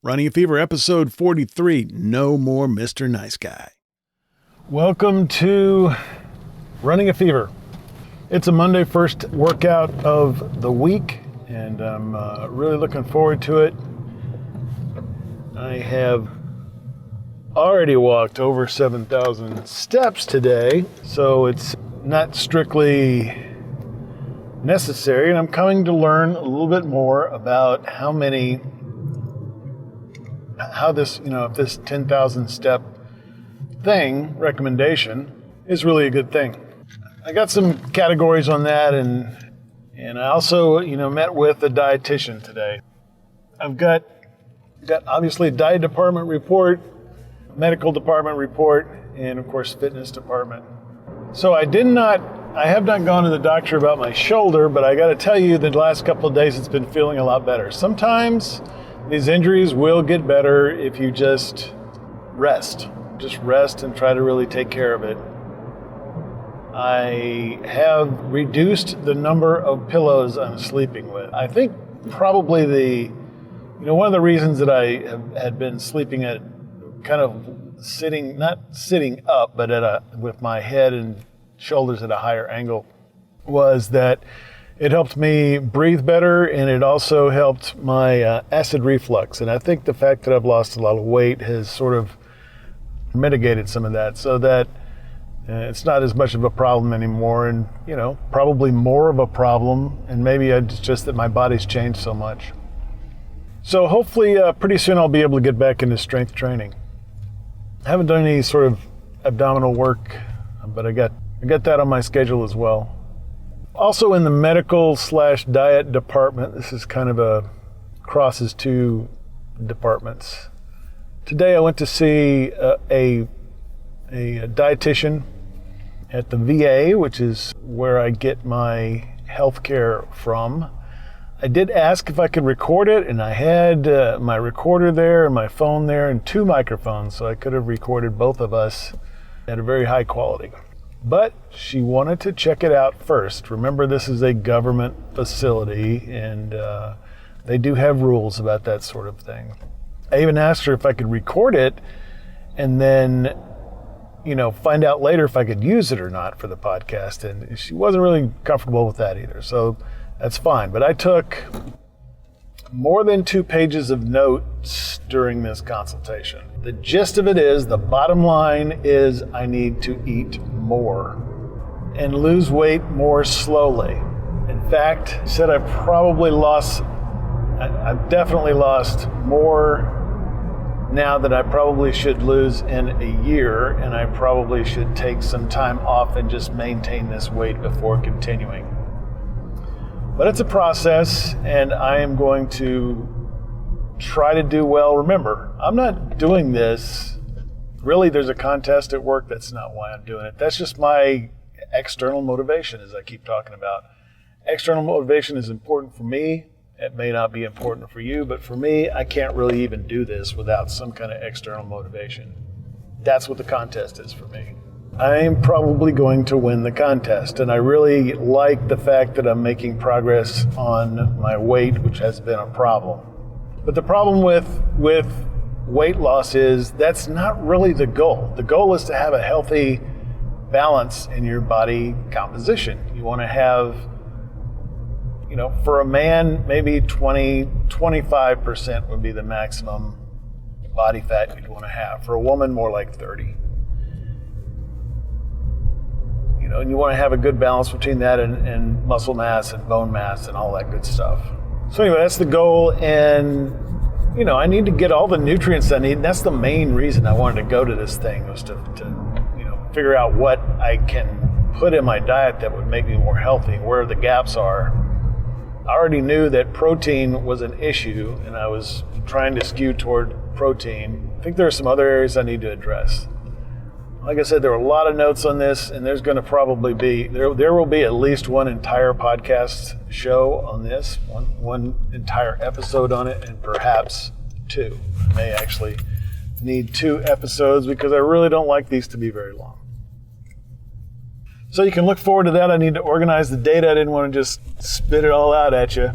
Running a Fever, episode 43, No More Mr. Nice Guy. Welcome to Running a Fever. It's a Monday, first workout of the week, and I'm really looking forward to it. I have already walked over 7,000 steps today, so it's not strictly necessary, and I'm coming to learn a little bit more about if this 10,000 step recommendation is really a good thing. I got some categories on that, and I also, met with a dietitian today. I've got obviously a diet department report, medical department report, and of course fitness department. So I have not gone to the doctor about my shoulder, but I got to tell you, the last couple of days it's been feeling a lot better. Sometimes these injuries will get better if you just rest. Just rest and try to really take care of it. I have reduced the number of pillows I'm sleeping with. I think probably one of the reasons that I had been sleeping at kind of not sitting up, but with my head and shoulders at a higher angle, was that it helped me breathe better, and it also helped my acid reflux. And I think the fact that I've lost a lot of weight has sort of mitigated some of that, so that it's not as much of a problem anymore, and probably more of a problem, and maybe it's just that my body's changed so much. So hopefully pretty soon I'll be able to get back into strength training. I haven't done any sort of abdominal work, but I got that on my schedule as well. Also in the medical/diet department, this is kind of crosses two departments. Today I went to see a dietitian at the VA, which is where I get my health care from. I did ask if I could record it, and I had my recorder there and my phone there and two microphones, so I could have recorded both of us at a very high quality. But she wanted to check it out first. Remember, this is a government facility, and they do have rules about that sort of thing. I even asked her if I could record it and then, find out later if I could use it or not for the podcast. And she wasn't really comfortable with that either. So that's fine. But I took more than 2 pages of notes during this consultation. The gist of it is, the bottom line is, I need to eat more and lose weight more slowly. In fact, she said I've definitely lost more now than I probably should lose in a year, and I probably should take some time off and just maintain this weight before continuing. But it's a process, and I am going to try to do well. Remember, I'm not doing this, really there's a contest at work, that's not why I'm doing it. That's just my external motivation, as I keep talking about. External motivation is important for me. It may not be important for you, but for me, I can't really even do this without some kind of external motivation. That's what the contest is for me. I am probably going to win the contest, and I really like the fact that I'm making progress on my weight, which has been a problem. But the problem with weight loss is that's not really the goal. The goal is to have a healthy balance in your body composition. You want to have, for a man, maybe 25% would be the maximum body fat you'd want to have. For a woman, more like 30. And you want to have a good balance between that and muscle mass and bone mass and all that good stuff. So anyway, that's the goal, and I need to get all the nutrients I need, and that's the main reason I wanted to go to this thing, was to figure out what I can put in my diet that would make me more healthy, where the gaps are. I already knew that protein was an issue, and I was trying to skew toward protein. I think there are some other areas I need to address. Like I said, there are a lot of notes on this, and there's going to probably be, there will be at least one entire podcast show on this, one entire episode on it, and perhaps 2. I may actually need 2 episodes because I really don't like these to be very long. So you can look forward to that. I need to organize the data. I didn't want to just spit it all out at you.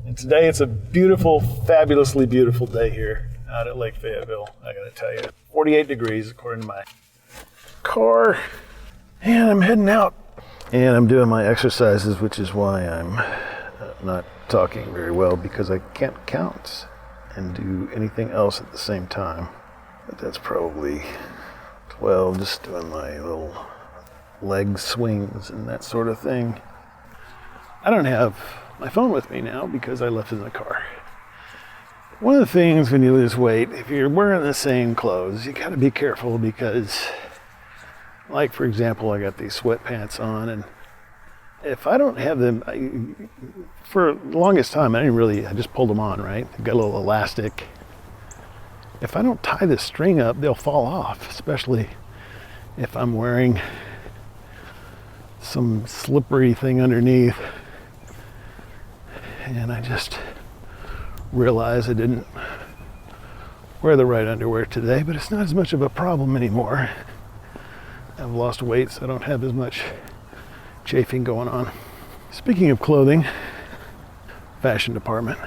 And Today it's a beautiful, fabulously beautiful day here out at Lake Fayetteville, I gotta tell you. 48 degrees according to my car. And I'm heading out. And I'm doing my exercises, which is why I'm not talking very well, because I can't count and do anything else at the same time. But that's probably 12, just doing my little leg swings and that sort of thing. I don't have my phone with me now because I left it in the car. One of the things when you lose weight, if you're wearing the same clothes, you gotta be careful because, like for example, I got these sweatpants on, and if I don't have them, for the longest time, I just pulled them on, right? They've got a little elastic. If I don't tie the string up, they'll fall off, especially if I'm wearing some slippery thing underneath. And I just realized I didn't wear the right underwear today, but it's not as much of a problem anymore. I've lost weight, so I don't have as much chafing going on. Speaking of clothing, fashion department.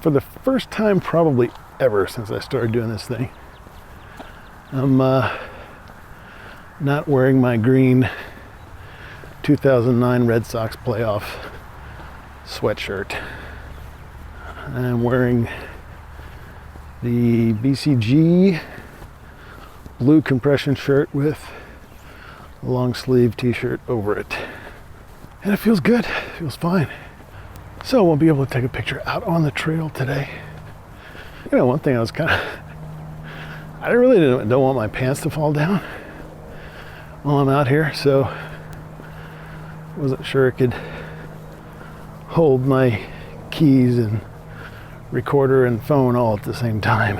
For the first time probably ever since I started doing this thing, I'm not wearing my green 2009 Red Sox playoff sweatshirt. I'm wearing the BCG blue compression shirt with a long sleeve t-shirt over it. And it feels good, it feels fine. So we'll be able to take a picture out on the trail today. You know, one thing I really don't want my pants to fall down while I'm out here, so I wasn't sure I could hold my keys and recorder and phone all at the same time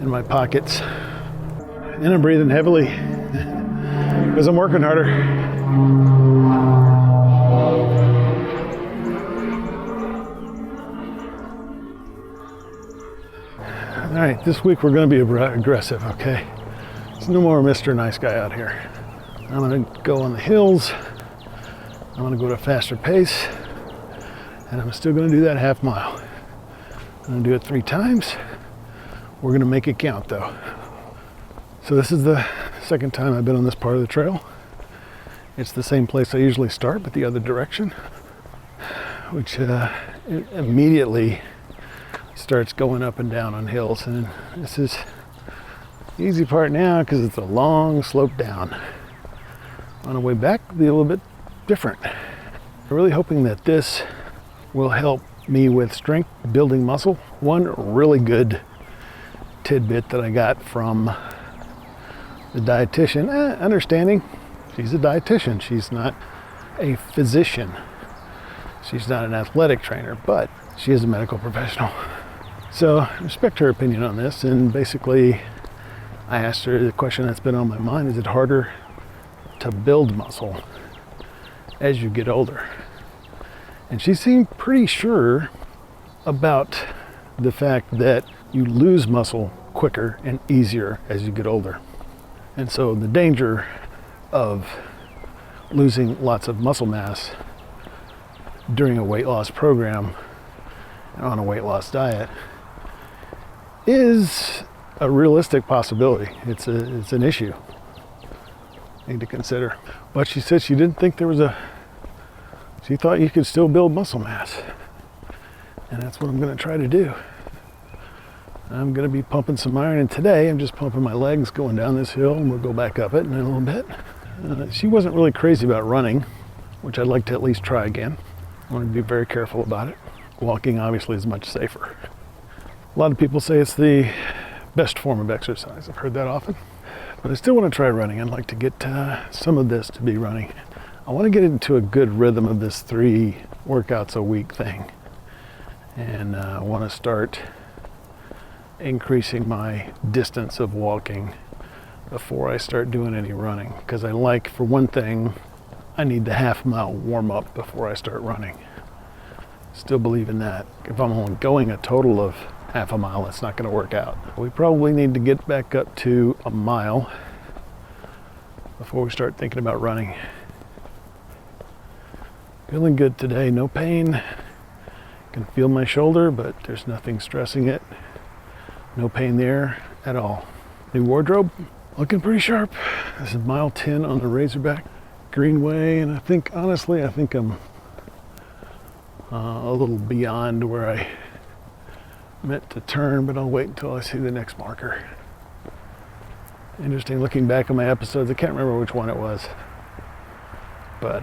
in my pockets. And I'm breathing heavily because I'm working harder. All right, this week we're going to be aggressive, okay? There's no more Mr. Nice Guy out here. I'm going to go on the hills. I'm going to go at a faster pace. And I'm still going to do that half mile. I'm going to do it 3 times. We're going to make it count, though. So this is the second time I've been on this part of the trail. It's the same place I usually start, but the other direction, which immediately starts going up and down on hills. And this is the easy part now because it's a long slope down. On the way back, it'll be a little bit different. I'm really hoping that this will help me with strength, building muscle. One really good tidbit that I got from the dietitian, understanding she's a dietitian, she's not a physician, she's not an athletic trainer, but she is a medical professional. So I respect her opinion on this, and basically I asked her the question that's been on my mind: is it harder to build muscle as you get older? And she seemed pretty sure about the fact that you lose muscle quicker and easier as you get older. And so the danger of losing lots of muscle mass during a weight loss program and on a weight loss diet is a realistic possibility. It's an issue you need to consider. But she said she didn't think there was she thought you could still build muscle mass. And that's what I'm going to try to do. I'm going to be pumping some iron, and today I'm just pumping my legs going down this hill, and we'll go back up it in a little bit. She wasn't really crazy about running, which I'd like to at least try again. I want to be very careful about it. Walking obviously is much safer. A lot of people say it's the best form of exercise. I've heard that often. But I still want to try running. I'd like to get some of this to be running. I want to get into a good rhythm of this 3 workouts a week thing. And I want to start increasing my distance of walking before I start doing any running. Because I like, for one thing, I need the half-mile warm-up before I start running. Still believe in that. If I'm only going a total of half a mile, it's not going to work out. We probably need to get back up to a mile before we start thinking about running. Feeling good today, no pain. I can feel my shoulder, but there's nothing stressing it. No pain there at all. New wardrobe, looking pretty sharp. This is mile 10 on the Razorback Greenway, and I think I'm a little beyond where I meant to turn, but I'll wait until I see the next marker. Interesting looking back on my episodes. I can't remember which one it was, but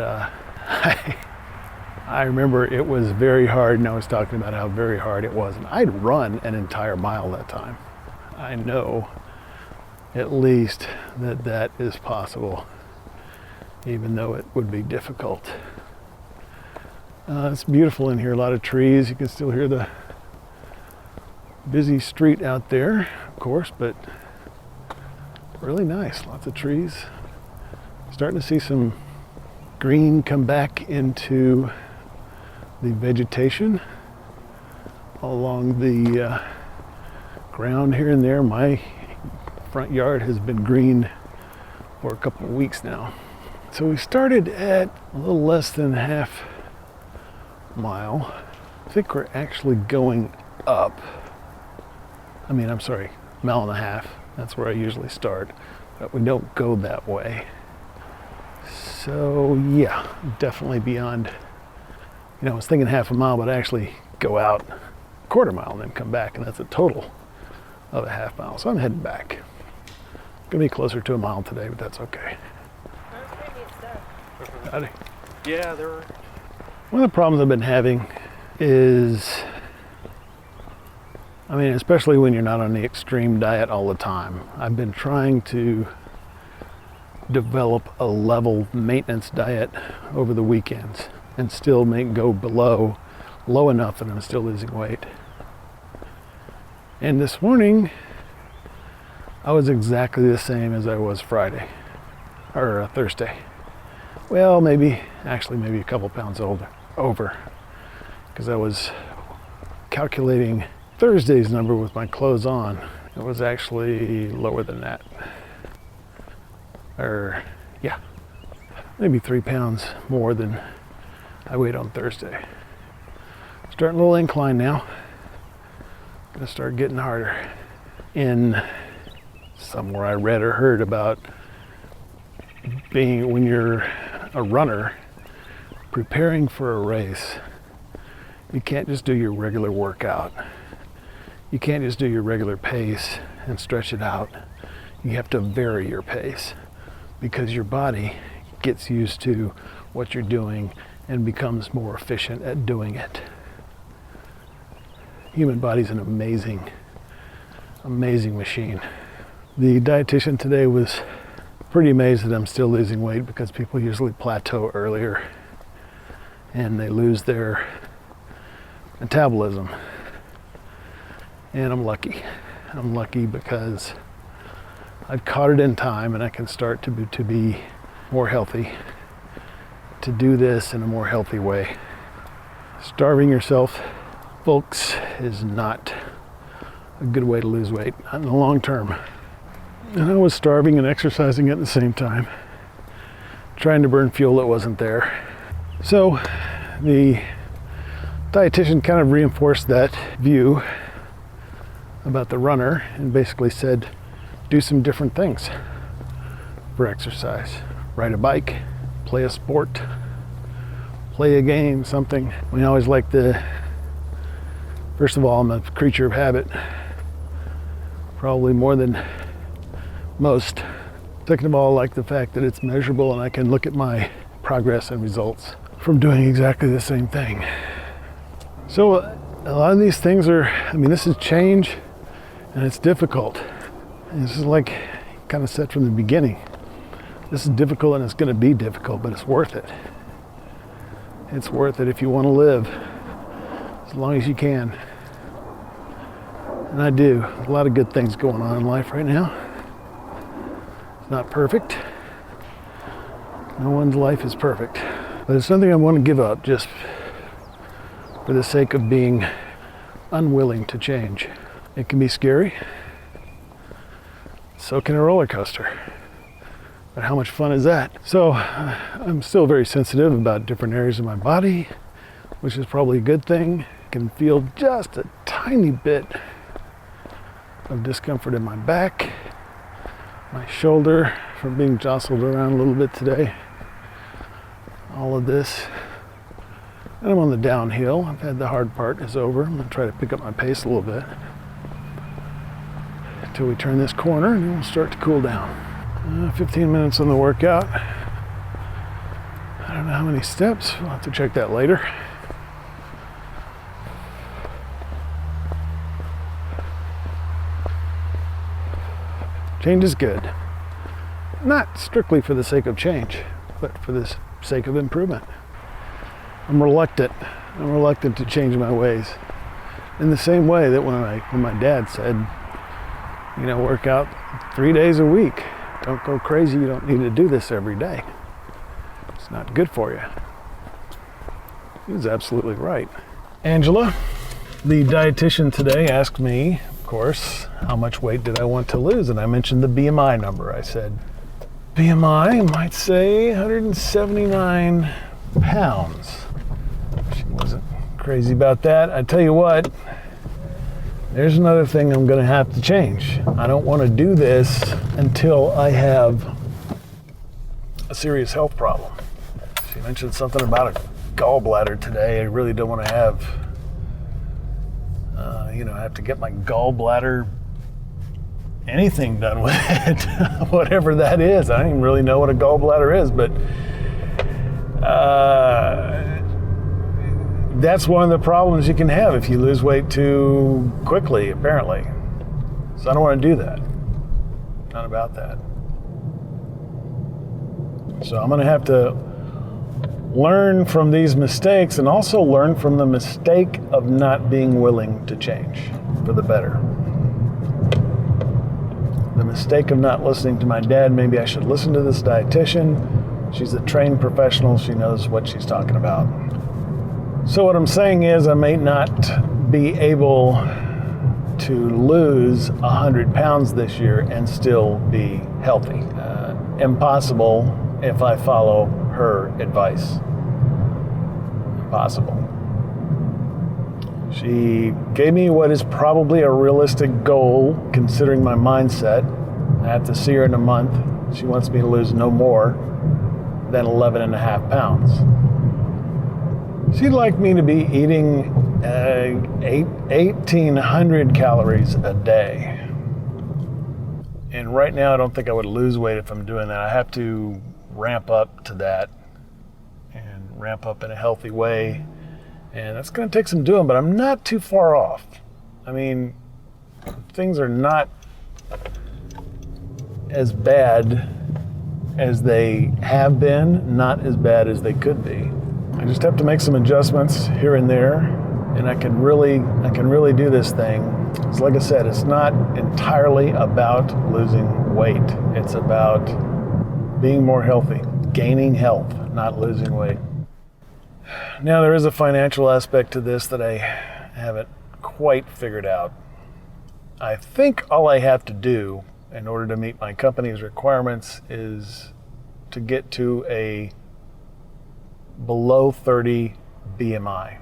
I remember it was very hard, and I was talking about how very hard it was, and I'd run an entire mile that time. I know at least that is possible, even though it would be difficult. It's beautiful in here, a lot of trees. You can still hear the busy street out there, of course, but really nice, lots of trees. Starting to see some green come back into the vegetation along the ground here and there. My front yard has been green for a couple of weeks now. So we started at a little less than half mile. I think we're actually going up. I'm sorry, mile and a half. That's where I usually start, but we don't go that way. So yeah, definitely beyond. I was thinking half a mile, but I actually go out a quarter mile and then come back, and that's a total of a half mile. So I'm heading back. Gonna be closer to a mile today, but that's okay. Howdy. Yeah, there were. One of the problems I've been having is, especially when you're not on the extreme diet all the time, I've been trying to develop a level maintenance diet over the weekends and still go low enough that I'm still losing weight. And this morning, I was exactly the same as I was Friday, or Thursday. Well, maybe a couple pounds over, because I was calculating Thursday's number with my clothes on. It was actually lower than that. Maybe 3 pounds more than I weighed on Thursday. Starting a little incline now. Gonna start getting harder. In somewhere I read or heard about when you're a runner preparing for a race, you can't just do your regular workout. You can't just do your regular pace and stretch it out. You have to vary your pace because your body gets used to what you're doing and becomes more efficient at doing it. Human body's an amazing machine. The dietitian today was pretty amazed that I'm still losing weight, because people usually plateau earlier and they lose their metabolism. And I'm lucky. I'm lucky because I've caught it in time, and I can start to be more healthy, to do this in a more healthy way. Starving yourself, folks, is not a good way to lose weight, not in the long term. And I was starving and exercising at the same time, trying to burn fuel that wasn't there. So the dietitian kind of reinforced that view about the runner and basically said, do some different things for exercise. Ride a bike, play a sport, play a game, something. We always like first of all, I'm a creature of habit, probably more than most. Second of all, I like the fact that it's measurable and I can look at my progress and results from doing exactly the same thing. So a lot of these things this is change, and it's difficult. And this is like kind of said from the beginning. This is difficult, and it's going to be difficult, but it's worth it. It's worth it if you want to live as long as you can. And I do. A lot of good things going on in life right now. It's not perfect. No one's life is perfect. But it's something I want to give up just for the sake of being unwilling to change. It can be scary. So can a roller coaster. But how much fun is that? So I'm still very sensitive about different areas of my body, which is probably a good thing. I can feel just a tiny bit of discomfort in my back, my shoulder from being jostled around a little bit today. All of this. And I'm on the downhill. I've had the hard part is over. I'm going to try to pick up my pace a little bit until we turn this corner, and then we'll start to cool down. 15 minutes on the workout. I don't know how many steps. We'll have to check that later. Change is good. Not strictly for the sake of change, but for the sake of improvement. I'm reluctant to change my ways. In the same way that when my dad said, work out 3 days a week. Don't go crazy. You don't need to do this every day. It's not good for you. He was absolutely right. Angela, the dietitian today, asked me, of course, how much weight did I want to lose? And I mentioned the BMI number. I said, BMI might say 179 pounds. She wasn't crazy about that. I tell you what, there's another thing I'm going to have to change. I don't want to do this until I have a serious health problem. She mentioned something about a gallbladder today. I really don't want to have, have to get my gallbladder anything done with it, whatever that is. I don't even really know what a gallbladder is, but that's one of the problems you can have if you lose weight too quickly, apparently. So I don't want to do that. Not about that. So I'm going to have to learn from these mistakes and also learn from the mistake of not being willing to change for the better. The mistake of not listening to my dad, maybe I should listen to this dietitian. She's a trained professional. She knows what she's talking about. So what I'm saying is I may not be able to lose 100 pounds this year and still be healthy. Impossible if I follow her advice. Impossible. She gave me what is probably a realistic goal considering my mindset. I have to see her in a month. She wants me to lose no more than 11 and a half pounds. She'd like me to be eating 1,800 calories a day. And right now, I don't think I would lose weight if I'm doing that. I have to ramp up to that and ramp up in a healthy way. And that's going to take some doing, but I'm not too far off. I mean, things are not as bad as they have been, not as bad as they could be. I just have to make some adjustments here and there, and I can really do this thing. It's like I said, it's not entirely about losing weight. It's about being more healthy, gaining health, not losing weight. Now, there is a financial aspect to this that I haven't quite figured out. I think all I have to do in order to meet my company's requirements is to get to a below 30 BMI.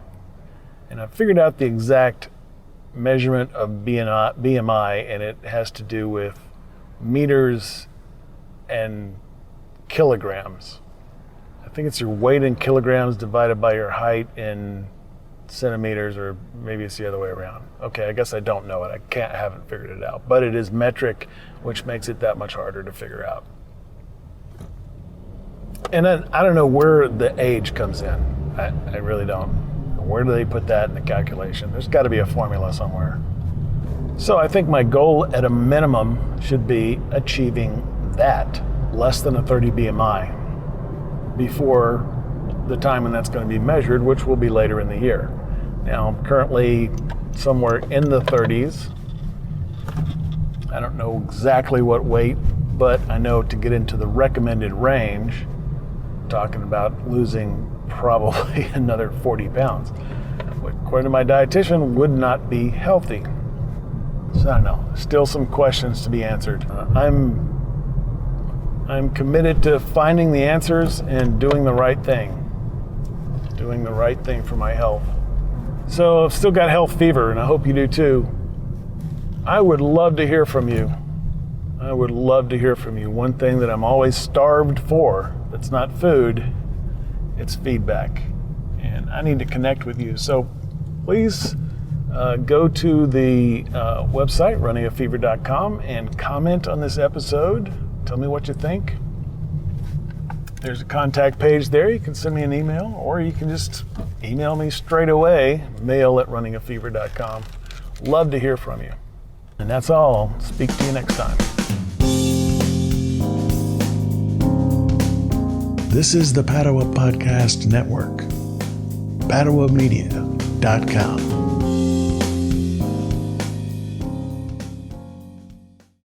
And I've figured out the exact measurement of BMI, and it has to do with meters and kilograms. I think it's your weight in kilograms divided by your height in centimeters, or maybe it's the other way around. Okay, I guess I don't know it. I haven't figured it out. But it is metric, which makes it that much harder to figure out. And then I don't know where the age comes in. I really don't. Where do they put that in the calculation? There's got to be a formula somewhere. So I think my goal at a minimum should be achieving that, less than a 30 BMI, before the time when that's going to be measured, which will be later in the year. Now, I'm currently somewhere in the 30s. I don't know exactly what weight, but I know to get into the recommended range, talking about losing probably another 40 pounds, which according to my dietitian would not be healthy. So I don't know, still some questions to be answered. I'm committed to finding the answers and doing the right thing for my health. So I've still got health fever, and I hope you do too. I would love to hear from you. I would love to hear from you. One thing that I'm always starved for, that's not food, it's feedback. And I need to connect with you. So please go to the website, runningafever.com, and comment on this episode. Tell me what you think. There's a contact page there. You can send me an email, or you can just email me straight away, mail@runningafever.com. Love to hear from you. And that's all. I'll speak to you next time. This is the Plateau Podcast Network. PlateauMedia.com.